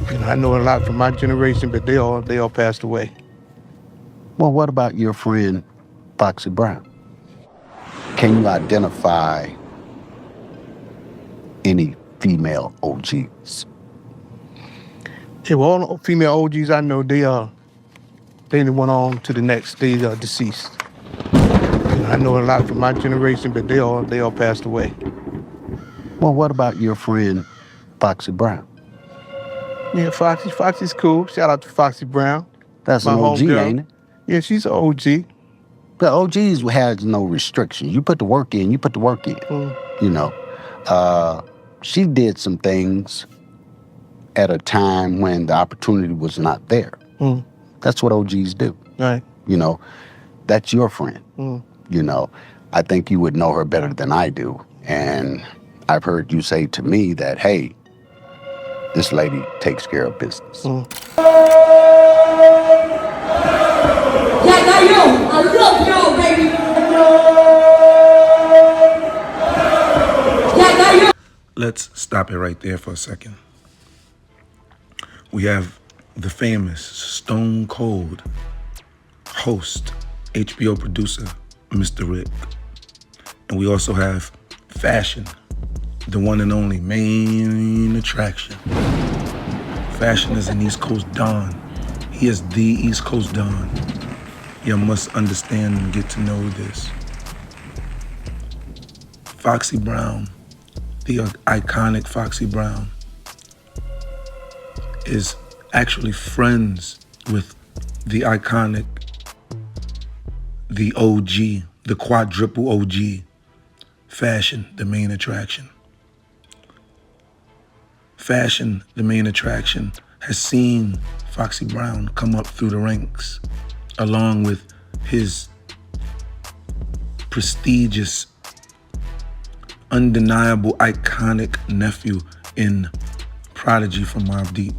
I know a lot from my generation, but they all passed away. Well, what about your friend, Foxy Brown? Can you identify any female OGs? Yeah, well, all the female OGs I know, they went on to the next. They deceased. I know a lot from my generation, but they all passed away. Well, what about your friend, Foxy Brown? Yeah, Foxy's cool. Shout out to Foxy Brown. That's my an OG, homegirl. Ain't it? Yeah, she's an OG. The OGs has no restrictions. You put the work in, you put the work in. You know, she did some things at a time when the opportunity was not there. That's what OGs do. Right. You know, that's your friend. You know, I think you would know her better than I do. And I've heard you say to me that, hey, this lady takes care of business. I love y'all, baby. Let's stop it right there for a second. We have the famous Stone Cold host, HBO producer, Mr. Rick. And we also have Fashion, the one and only main attraction. Fashion is an East Coast Don. He is the East Coast Don. You must understand and get to know this. Foxy Brown, the iconic Foxy Brown, is actually friends with the iconic, the OG, the quadruple OG, Fashion, the main attraction. Fashion, the main attraction, has seen Foxy Brown come up through the ranks, along with his prestigious, undeniable, iconic nephew in Prodigy from Mobb Deep.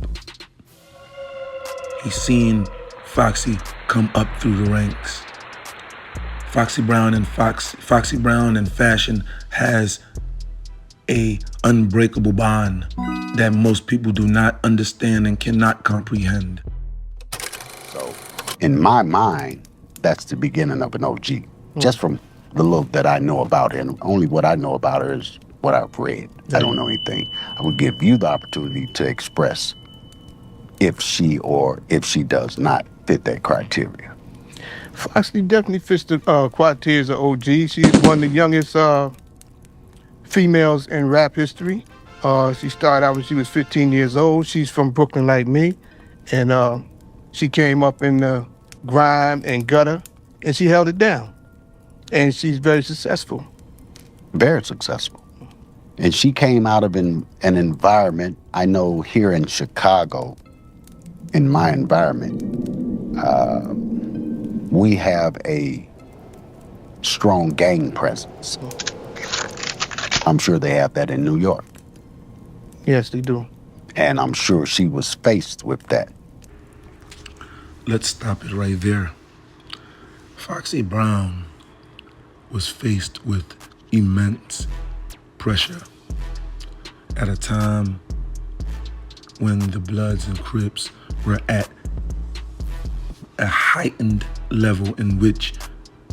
He's seen Foxy come up through the ranks. Foxy Brown and Fashion has a unbreakable bond that most people do not understand and cannot comprehend. So, in my mind, that's the beginning of an OG. Just from the little that I know about her, and only what I know about her is what I've read. I don't know anything. I would give you the opportunity to express if she does not fit that criteria. Foxy definitely fits the criteria of OG. She's one of the youngest females in rap history. She started out when she was 15 years old. She's from Brooklyn like me. And she came up in the grime and gutter, and she held it down. And she's very successful. Very successful. And she came out of an environment, I know here in Chicago, in my environment, we have a strong gang presence. I'm sure they have that in New York. Yes, they do. And I'm sure she was faced with that. Let's stop it right there. Foxy Brown was faced with immense pressure at a time when the Bloods and Crips were at a heightened level in which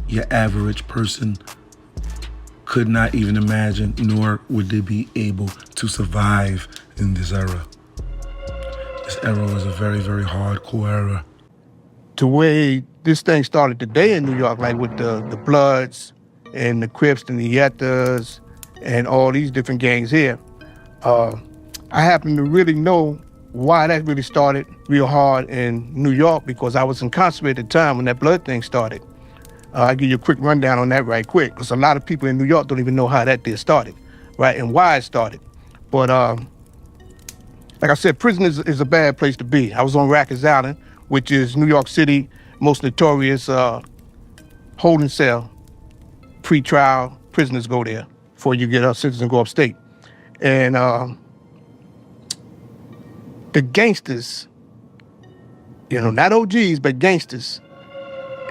your average person could not even imagine, nor would they be able to survive in this era. This era was a very, very hardcore era. The way this thing started today in New York, like with the Bloods and the Crips and the Yettas and all these different gangs here, I happen to really know why that really started real hard in New York, because I was incarcerated at the time when that Blood thing started. I'll give you a quick rundown on that right quick, because a lot of people in New York don't even know how that did started, right, and why it started. But like I said, prison is a bad place to be. I was on Rikers Island, which is New York City most notorious holding cell. Pre-trial prisoners go there before you get sentenced and go upstate. And the gangsters, not OGs, but gangsters,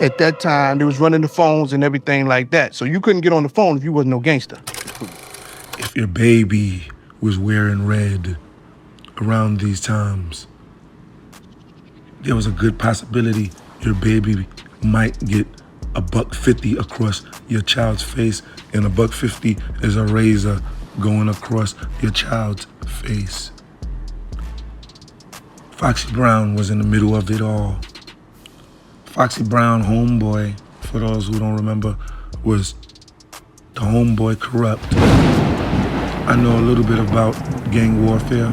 at that time, they was running the phones and everything like that. So you couldn't get on the phone if you wasn't no gangster. If your baby was wearing red around these times, there was a good possibility your baby might get $1.50 across your child's face, and $1.50 is a razor going across your child's face. Foxy Brown was in the middle of it all. Foxy Brown, homeboy, for those who don't remember, was the homeboy corrupt. I know a little bit about gang warfare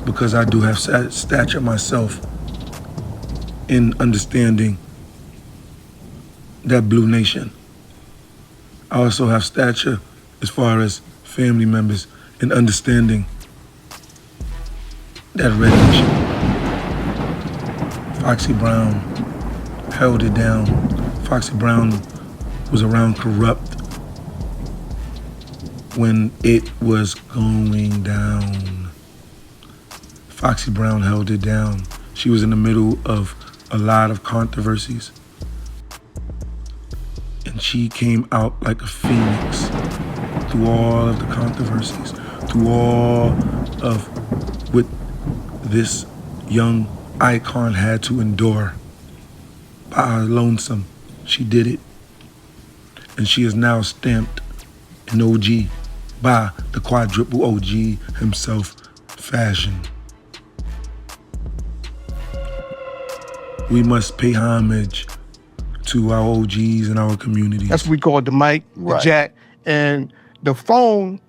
because I do have stature myself in understanding that Blue Nation. I also have stature as far as family members in understanding that Red Nation. Foxy Brown held it down. Foxy Brown was around corrupt when it was going down. Foxy Brown held it down. She was in the middle of a lot of controversies. And she came out like a phoenix through all of the controversies, through all of what this young icon had to endure. By her lonesome, she did it. And she is now stamped an OG by the quadruple OG himself, Fashion. We must pay homage to our OGs and our communities. That's what we call the mic, the jack, and the phone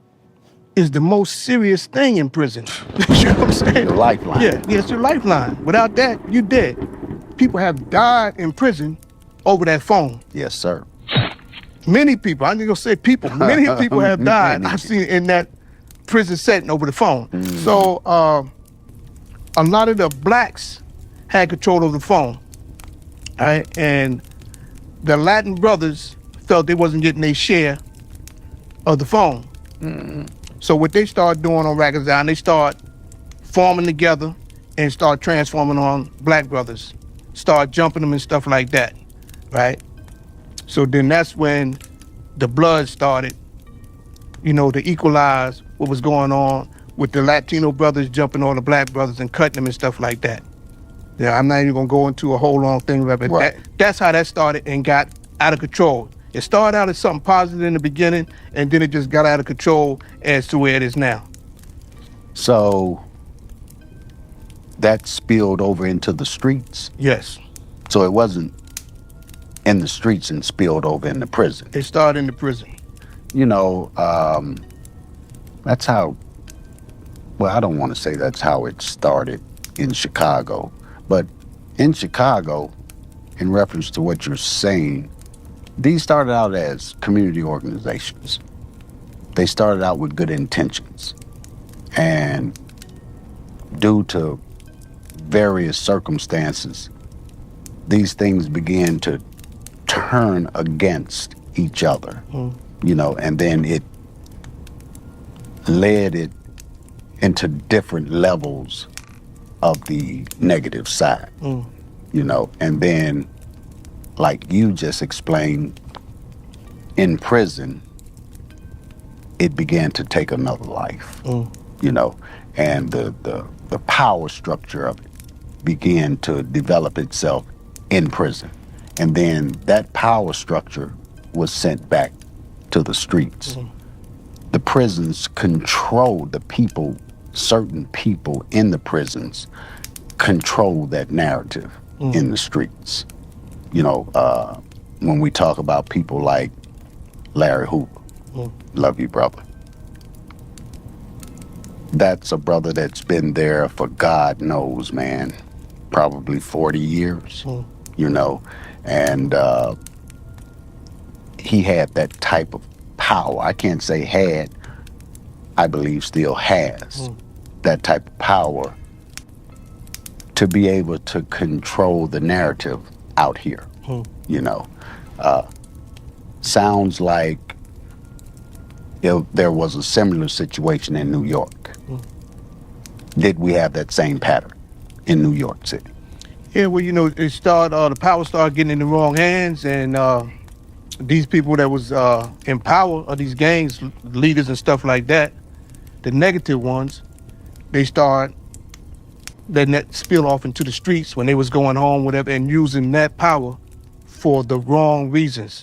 is the most serious thing in prison. You know what I'm saying? The lifeline. Yeah, it's your lifeline. Without that, you're dead. People have died in prison over that phone. Yes, sir. Many people, I'm just gonna say people, many people have died. I've seen it in that prison setting over the phone. So a lot of the blacks had control of the phone, all right? And the Latin brothers felt they wasn't getting their share of the phone. So what they started doing on Rackers Down, they start forming together and start transforming on black brothers, start jumping them and stuff like that, right? So then that's when the blood started, you know, to equalize what was going on with the Latino brothers jumping on the black brothers and cutting them and stuff like that. Yeah, I'm not even gonna go into a whole long thing about it, but that's how that started and got out of control. It started out as something positive in the beginning, and then it just got out of control as to where it is now. So that spilled over into the streets? Yes. So it wasn't in the streets and spilled over in the prison? It started in the prison. You know, that's how, well, I don't want to say that's how it started in Chicago, but in Chicago, in reference to what you're saying, these started out as community organizations. They started out with good intentions. And due to various circumstances, these things began to turn against each other, you know, and then it led it into different levels of the negative side, you know, and then, like you just explained, in prison, it began to take another life, you know, and the power structure of it began to develop itself in prison. And then that power structure was sent back to the streets. The prisons controlled the people, certain people in the prisons control that narrative in the streets. You know, when we talk about people like Larry Hoover, love you, brother. That's a brother that's been there for God knows, man, probably 40 years, you know, and he had that type of power. I can't say had, I believe still has that type of power to be able to control the narrative out here, you know. Sounds like there was a similar situation in New York. Did we have that same pattern in New York City? Yeah, well, you know, it started, the power started getting in the wrong hands, and these people that was in power, or these gangs, leaders and stuff like that, the negative ones, they start letting that spill off into the streets when they was going home, whatever, and using that power for the wrong reasons.